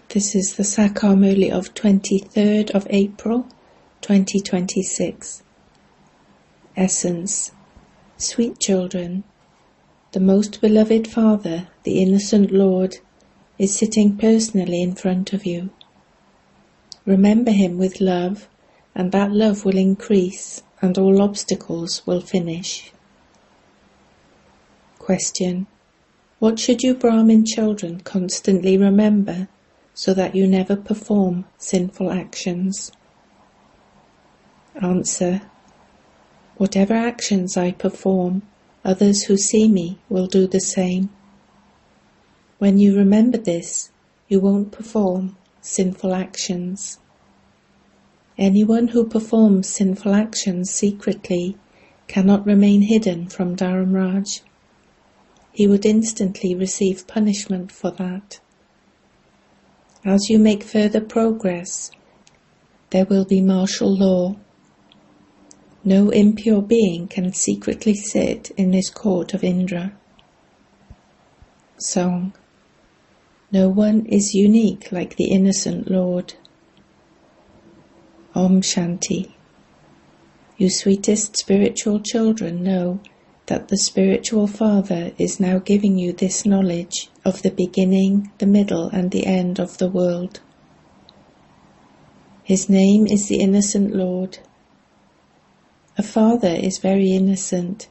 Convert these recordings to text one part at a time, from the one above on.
This is the Sakar Murli of 23rd of April, 2026. Essence. Sweet children, the most beloved Father, the innocent Lord, is sitting personally in front of you. Remember him with love, and that love will increase, and all obstacles will finish. Question. What should you Brahmin children constantly remember, so that you never perform sinful actions? Answer. Whatever actions I perform, others who see me will do the same. When you remember this, you won't perform sinful actions. Anyone who performs sinful actions secretly cannot remain hidden from Dharamraj. He would instantly receive punishment for that. As you make further progress, there will be martial law. No impure being can secretly sit in this court of Indra. Song. No one is unique like the innocent Lord. Om Shanti. You sweetest spiritual children know that the spiritual Father is now giving you this knowledge of the beginning, the middle, and the end of the world. His name is the innocent Lord. A father is very innocent.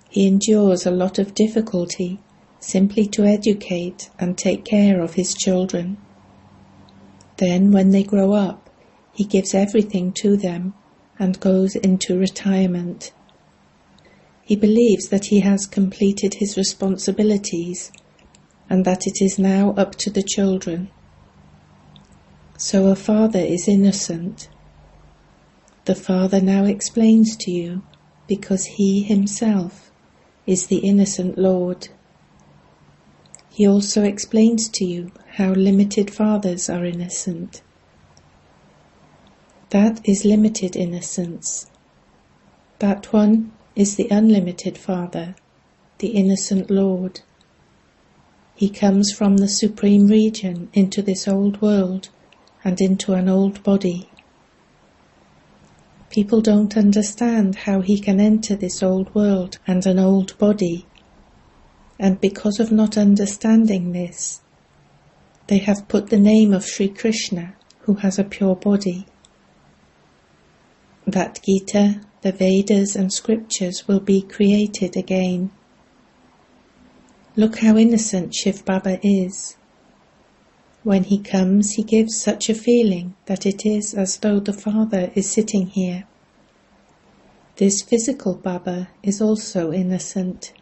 He endures a lot of difficulty simply to educate and take care of his children. Then, when they grow up, he gives everything to them and goes into retirement. He believes that he has completed his responsibilities and that it is now up to the children. So a father is innocent. The Father now explains to you because he himself is the innocent Lord. He also explains to you how limited fathers are innocent. That is limited innocence. That one is the unlimited Father, the innocent Lord. He comes from the supreme region into this old world and into an old body. People don't understand how he can enter this old world and an old body, and because of not understanding this, they have put the name of Sri Krishna, who has a pure body. That Gita, the Vedas and scriptures will be created again. Look how innocent Shiv Baba is. When he comes, he gives such a feeling that it is as though the Father is sitting here. This physical Baba is also innocent.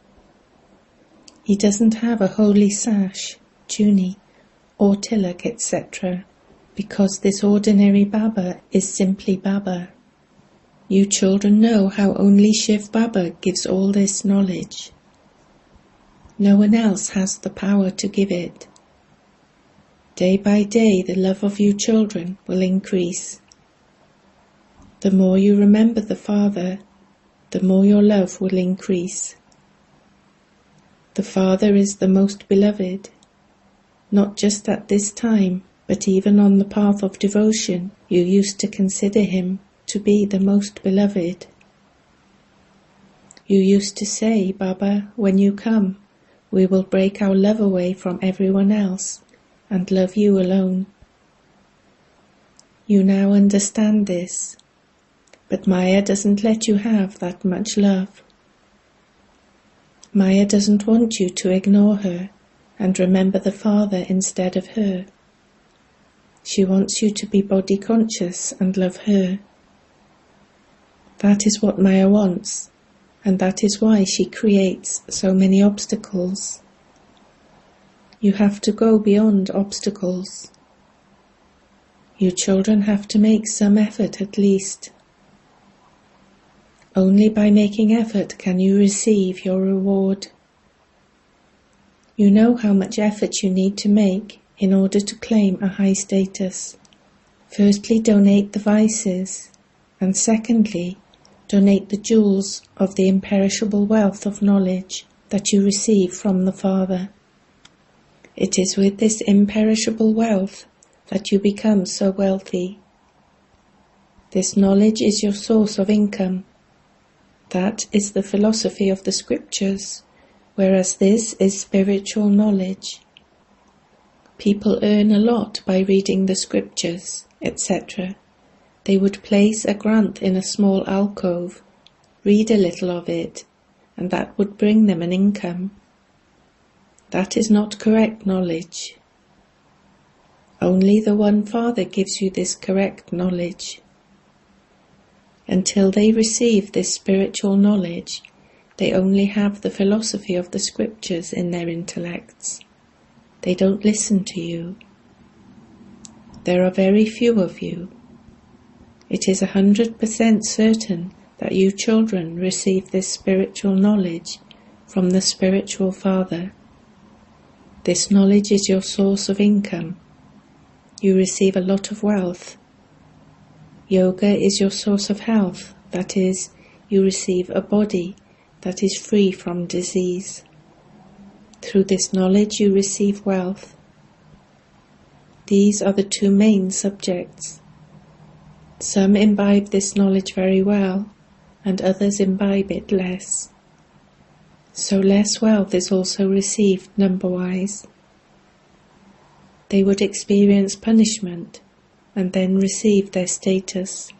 He doesn't have a holy sash, chuni, or tilak, etc., because this ordinary Baba is simply Baba. You children know how only Shiv Baba gives all this knowledge. No one else has the power to give it. Day by day the love of you children will increase. The more you remember the Father, the more your love will increase. The Father is the most beloved, not just at this time, but even on the path of devotion you used to consider him to be the most beloved. You used to say, Baba, when you come, we will break our love away from everyone else and love you alone. You now understand this, but Maya doesn't let you have that much love. Maya doesn't want you to ignore her and remember the Father instead of her. She wants you to be body conscious and love her. That is what Maya wants, and that is why she creates so many obstacles. You have to go beyond obstacles. You children have to make some effort at least. Only by making effort can you receive your reward. You know how much effort you need to make in order to claim a high status. Firstly, donate the vices, and secondly, donate the jewels of the imperishable wealth of knowledge that you receive from the Father. It is with this imperishable wealth that you become so wealthy. This knowledge is your source of income. That is the philosophy of the scriptures, whereas this is spiritual knowledge. People earn a lot by reading the scriptures, etc. They would place a grant in a small alcove, read a little of it, and that would bring them an income. That is not correct knowledge. Only the One Father gives you this correct knowledge. Until they receive this spiritual knowledge, they only have the philosophy of the scriptures in their intellects. They don't listen to you. There are very few of you. It is 100% certain that you children receive this spiritual knowledge from the spiritual Father. This knowledge is your source of income. You receive a lot of wealth. Yoga is your source of health, that is, you receive a body that is free from disease. Through this knowledge you receive wealth. These are the two main subjects. Some imbibe this knowledge very well, and others imbibe it less. So less wealth is also received number-wise. They would experience punishment and then receive their status.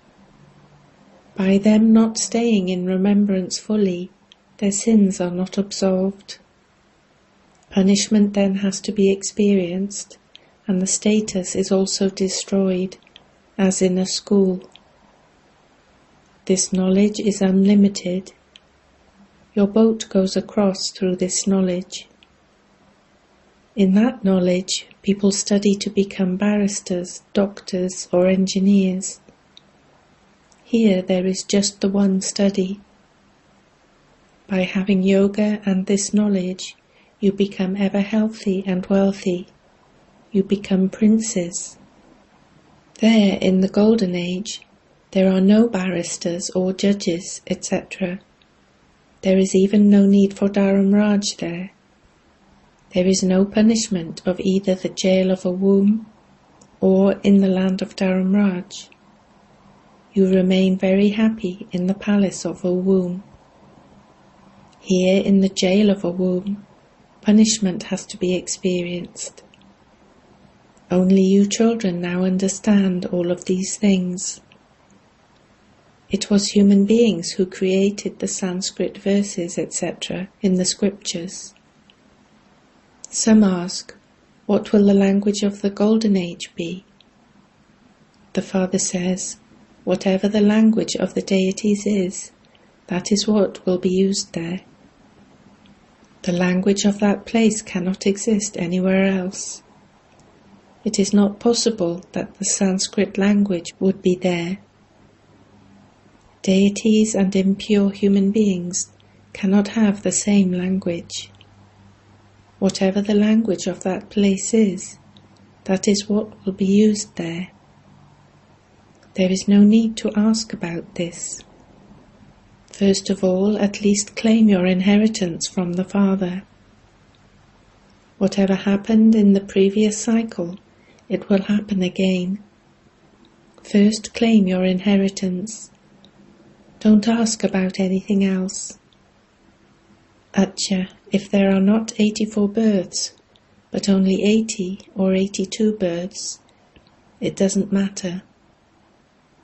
By them not staying in remembrance fully, their sins are not absolved. Punishment then has to be experienced, and the status is also destroyed, as in a school. This knowledge is unlimited. Your boat goes across through this knowledge. In that knowledge, people study to become barristers, doctors, or engineers. Here there is just the one study. By having yoga and this knowledge, you become ever healthy and wealthy. You become princes. There, in the Golden Age, there are no barristers or judges, etc. There is even no need for Dharamraj there. There is no punishment of either the jail of a womb or in the land of Dharamraj. You remain very happy in the palace of a womb. Here in the jail of a womb, punishment has to be experienced. Only you children now understand all of these things. It was human beings who created the Sanskrit verses, etc. in the scriptures. Some ask, what will the language of the Golden Age be? The Father says, whatever the language of the deities is, that is what will be used there. The language of that place cannot exist anywhere else. It is not possible that the Sanskrit language would be there. Deities and impure human beings cannot have the same language. Whatever the language of that place is, that is what will be used there. There is no need to ask about this. First of all, at least claim your inheritance from the Father. Whatever happened in the previous cycle, it will happen again. First claim your inheritance. Don't ask about anything else. Acha, if there are not 84 births, but only 80 or 82 births, it doesn't matter.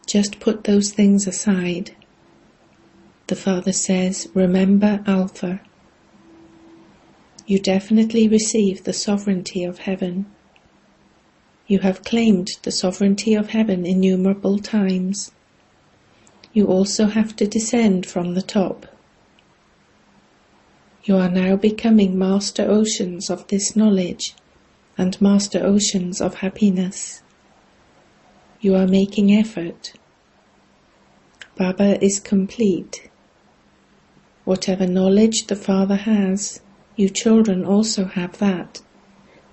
Just put those things aside. The Father says, remember Alpha. You definitely receive the sovereignty of heaven. You have claimed the sovereignty of heaven innumerable times. You also have to descend from the top. You are now becoming master oceans of this knowledge and master oceans of happiness. You are making effort. Baba is complete. Whatever knowledge the Father has, you children also have that,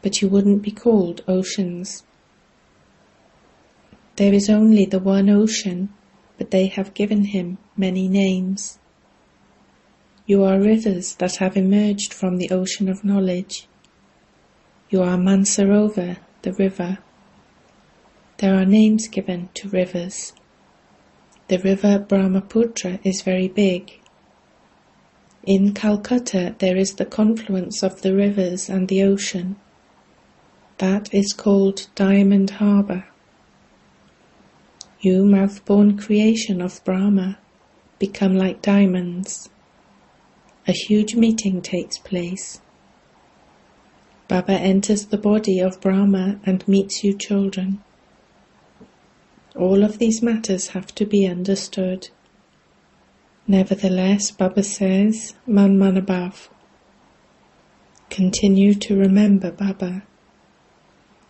but you wouldn't be called oceans. There is only the one ocean, but they have given him many names. You are rivers that have emerged from the ocean of knowledge. You are Mansarovar, the river. There are names given to rivers. The river Brahmaputra is very big. In Calcutta there is the confluence of the rivers and the ocean. That is called Diamond Harbour. You, mouth-born creation of Brahma, become like diamonds. A huge meeting takes place. Baba enters the body of Brahma and meets you children. All of these matters have to be understood. Nevertheless, Baba says, Man Manabhav. Continue to remember Baba.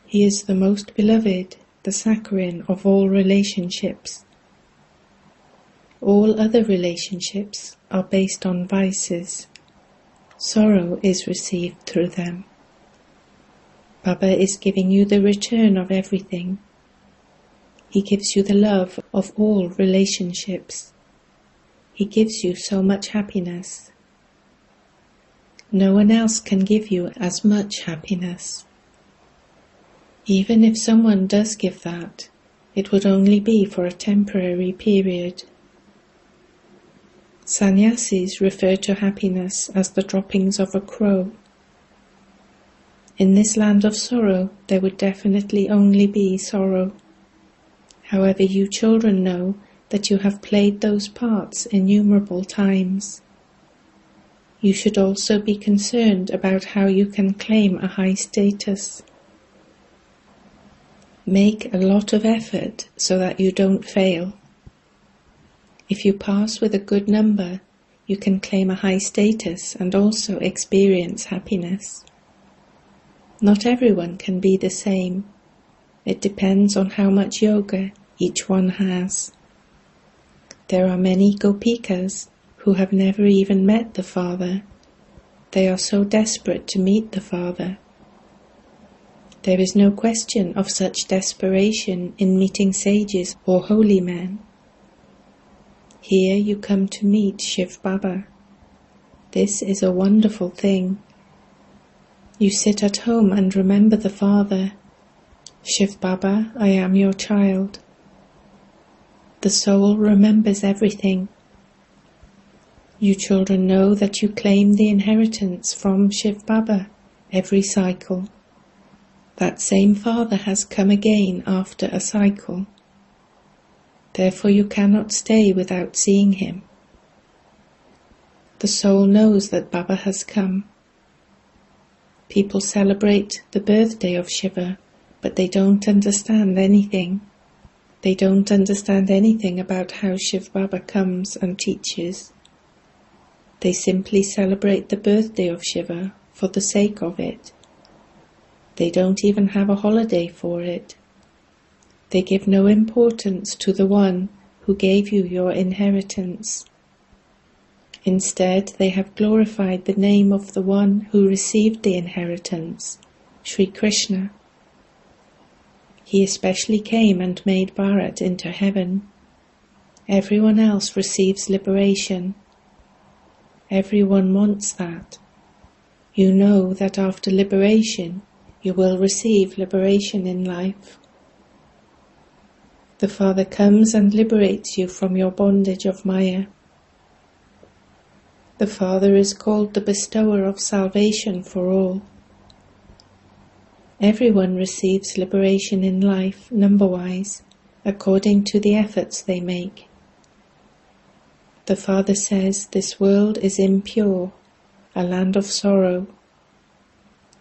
He is the most beloved, the saccharine of all relationships. All other relationships are based on vices. Sorrow is received through them. Baba is giving you the return of everything. He gives you the love of all relationships. He gives you so much happiness. No one else can give you as much happiness. Even if someone does give that, it would only be for a temporary period. Sannyasis refer to happiness as the droppings of a crow. In this land of sorrow, there would definitely only be sorrow. However, you children know that you have played those parts innumerable times. You should also be concerned about how you can claim a high status. Make a lot of effort so that you don't fail. If you pass with a good number, you can claim a high status and also experience happiness. Not everyone can be the same. It depends on how much yoga each one has. There are many gopikas who have never even met the Father. They are so desperate to meet the Father. There is no question of such desperation in meeting sages or holy men. Here you come to meet Shiv Baba. This is a wonderful thing. You sit at home and remember the Father. Shiv Baba, I am your child. The soul remembers everything. You children know that you claim the inheritance from Shiv Baba every cycle. That same Father has come again after a cycle. Therefore you cannot stay without seeing him. The soul knows that Baba has come. People celebrate the birthday of Shiva, but they don't understand anything. They don't understand anything about how Shiv Baba comes and teaches. They simply celebrate the birthday of Shiva for the sake of it. They don't even have a holiday for it. They give no importance to the one who gave you your inheritance. Instead, they have glorified the name of the one who received the inheritance, Sri Krishna. He especially came and made Bharat into heaven. Everyone else receives liberation. Everyone wants that. You know that after liberation, you will receive liberation in life. The Father comes and liberates you from your bondage of Maya. The Father is called the bestower of salvation for all. Everyone receives liberation in life, number-wise, according to the efforts they make. The Father says this world is impure, a land of sorrow.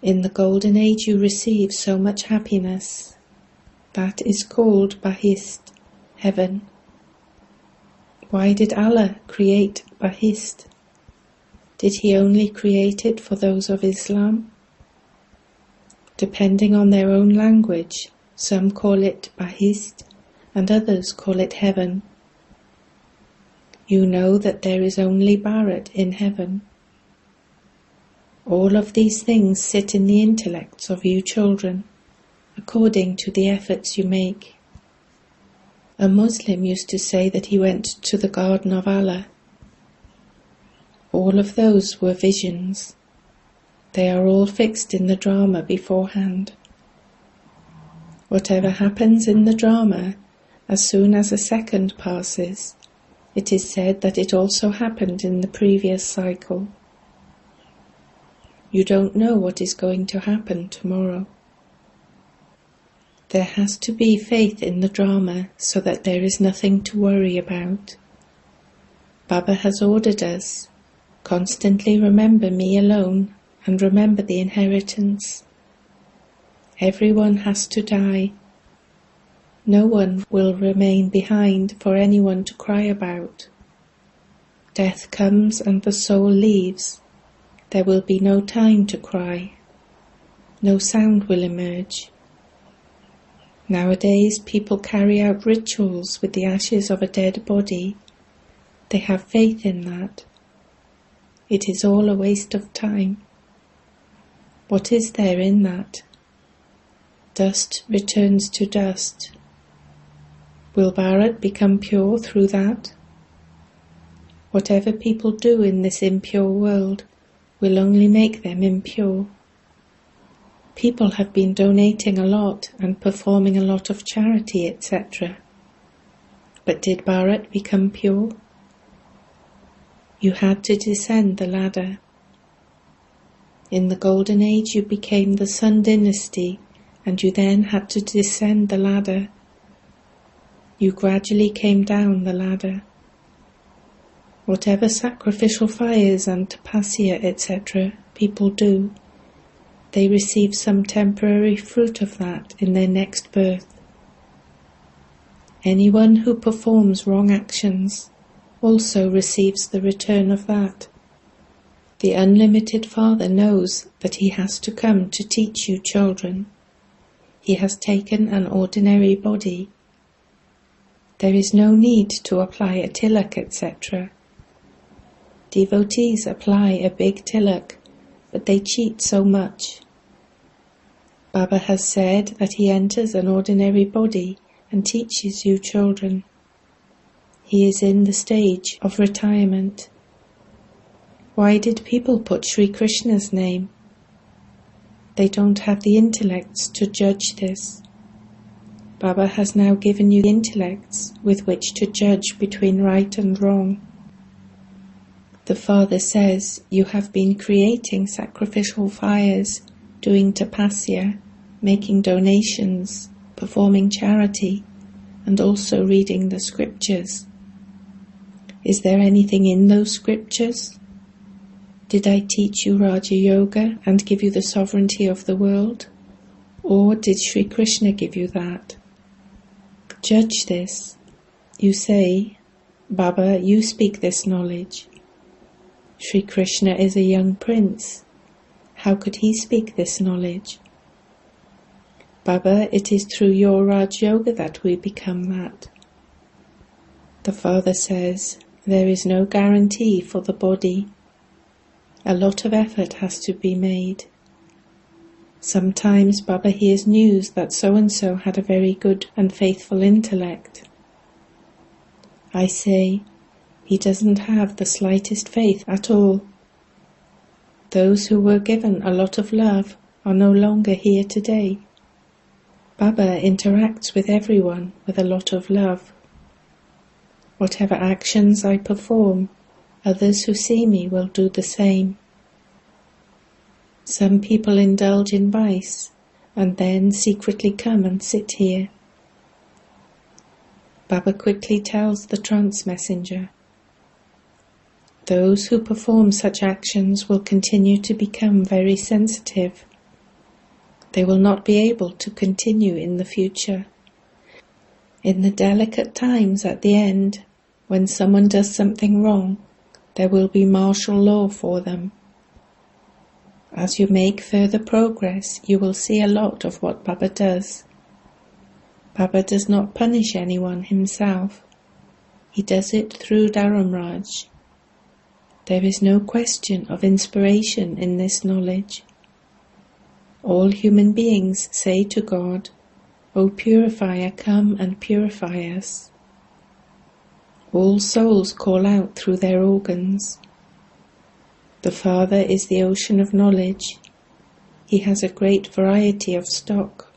In the golden age you receive so much happiness. That is called Bahist, heaven. Why did Allah create Bahist? Did He only create it for those of Islam? Depending on their own language, some call it Bahist and others call it heaven. You know that there is only Bharat in heaven. All of these things sit in the intellects of you children, according to the efforts you make. A Muslim used to say that he went to the garden of Allah. All of those were visions. They are all fixed in the drama beforehand. Whatever happens in the drama, as soon as a second passes, it is said that it also happened in the previous cycle. You don't know what is going to happen tomorrow. There has to be faith in the drama so that there is nothing to worry about. Baba has ordered us, constantly remember me alone and remember the inheritance. Everyone has to die. No one will remain behind for anyone to cry about. Death comes and the soul leaves. There will be no time to cry. No sound will emerge. Nowadays, people carry out rituals with the ashes of a dead body. They have faith in that. It is all a waste of time. What is there in that? Dust returns to dust. Will Bharat become pure through that? Whatever people do in this impure world will only make them impure. People have been donating a lot and performing a lot of charity, etc. But did Bharat become pure? You had to descend the ladder. In the Golden Age you became the Sun dynasty, and you then had to descend the ladder. You gradually came down the ladder. Whatever sacrificial fires and tapasya, etc. people do, they receive some temporary fruit of that in their next birth. Anyone who performs wrong actions also receives the return of that. The unlimited Father knows that he has to come to teach you children. He has taken an ordinary body. There is no need to apply a tilak, etc. Devotees apply a big tilak, but they cheat so much. Baba has said that he enters an ordinary body and teaches you children. He is in the stage of retirement. Why did people put Sri Krishna's name? They don't have the intellects to judge this. Baba has now given you intellects with which to judge between right and wrong. The Father says you have been creating sacrificial fires, doing tapasya, making donations, performing charity, and also reading the scriptures. Is there anything in those scriptures? Did I teach you Raja Yoga and give you the sovereignty of the world? Or did Sri Krishna give you that? Judge this. You say, Baba, you speak this knowledge. Sri Krishna is a young prince. How could he speak this knowledge? Baba, it is through your Raj Yoga that we become that. The Father says, there is no guarantee for the body. A lot of effort has to be made. Sometimes Baba hears news that so-and-so had a very good and faithful intellect. I say, he doesn't have the slightest faith at all. Those who were given a lot of love are no longer here today. Baba interacts with everyone with a lot of love. Whatever actions I perform, others who see me will do the same. Some people indulge in vice and then secretly come and sit here. Baba quickly tells the trance messenger, those who perform such actions will continue to become very sensitive. They will not be able to continue in the future. In the delicate times at the end, when someone does something wrong, there will be martial law for them. As you make further progress, you will see a lot of what Baba does. Baba does not punish anyone himself. He does it through Dharamraj. There is no question of inspiration in this knowledge. All human beings say to God, O Purifier, come and purify us. All souls call out through their organs. The Father is the ocean of knowledge. He has a great variety of stock.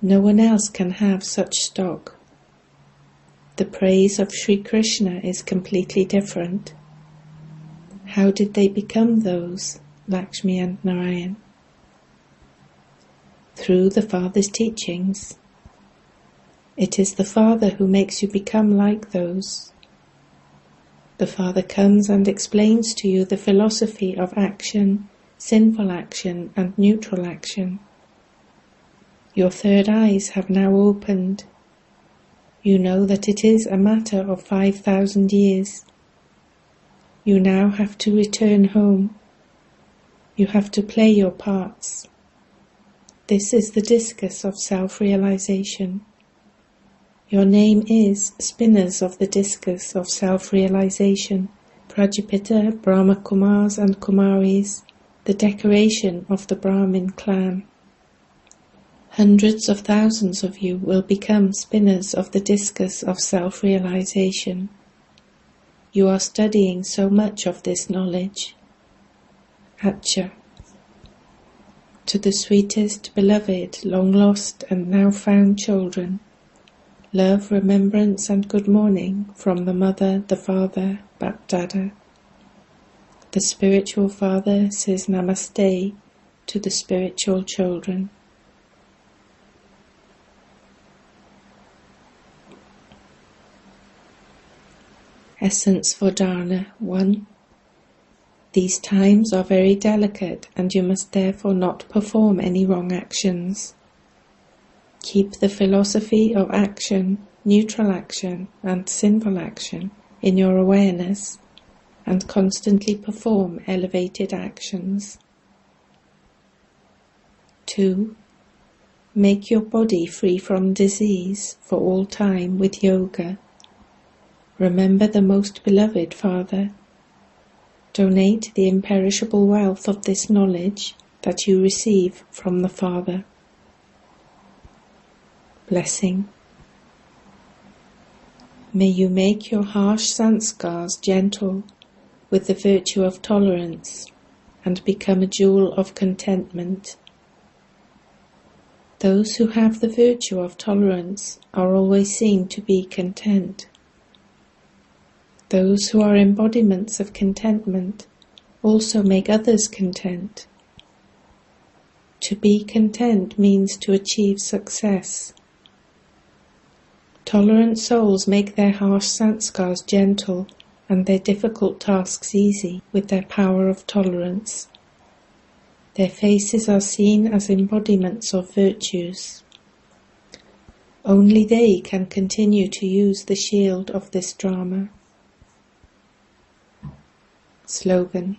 No one else can have such stock. The praise of Sri Krishna is completely different. How did they become those, Lakshmi and Narayan? Through the Father's teachings. It is the Father who makes you become like those. The Father comes and explains to you the philosophy of action, sinful action and neutral action. Your third eyes have now opened. You know that it is a matter of 5,000 years. You now have to return home. You have to play your parts. This is the discus of self-realization. Your name is Spinners of the Discus of Self-Realization, Prajapita, Brahma Kumars and Kumaris, the decoration of the Brahmin clan. Hundreds of thousands of you will become spinners of the discus of self-realization. You are studying so much of this knowledge. Acha. To the sweetest, beloved, long-lost and now found children, love, remembrance and good morning from the Mother, the Father, Bapdada. The spiritual Father says Namaste to the spiritual children. Essence for Dharana 1. These times are very delicate and you must therefore not perform any wrong actions. Keep the philosophy of action, neutral action and sinful action in your awareness and constantly perform elevated actions. 2. Make your body free from disease for all time with yoga. Remember the most beloved Father. Donate the imperishable wealth of this knowledge that you receive from the Father. Blessing. May you make your harsh sanskars gentle with the virtue of tolerance and become a jewel of contentment. Those who have the virtue of tolerance are always seen to be content. Those who are embodiments of contentment also make others content. To be content means to achieve success. Tolerant souls make their harsh sanskars gentle and their difficult tasks easy with their power of tolerance. Their faces are seen as embodiments of virtues. Only they can continue to use the shield of this drama. Slogan.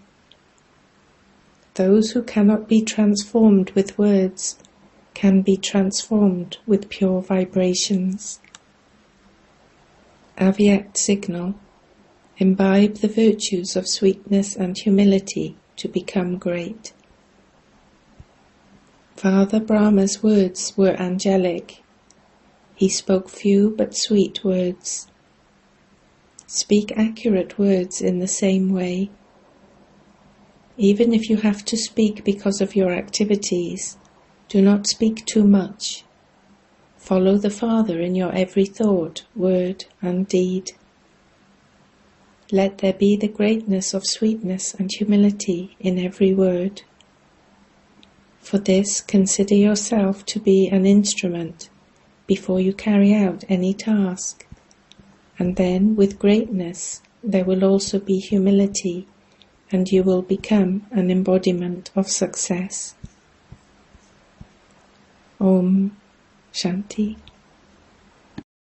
Those who cannot be transformed with words can be transformed with pure vibrations. Avyakt signal. Imbibe the virtues of sweetness and humility to become great. Father Brahma's words were angelic. He spoke few but sweet words. Speak accurate words in the same way. Even if you have to speak because of your activities, do not speak too much. Follow the Father in your every thought, word and deed. Let there be the greatness of sweetness and humility in every word. For this, consider yourself to be an instrument before you carry out any task. And then, with greatness, there will also be humility, and you will become an embodiment of success. Om Shanti.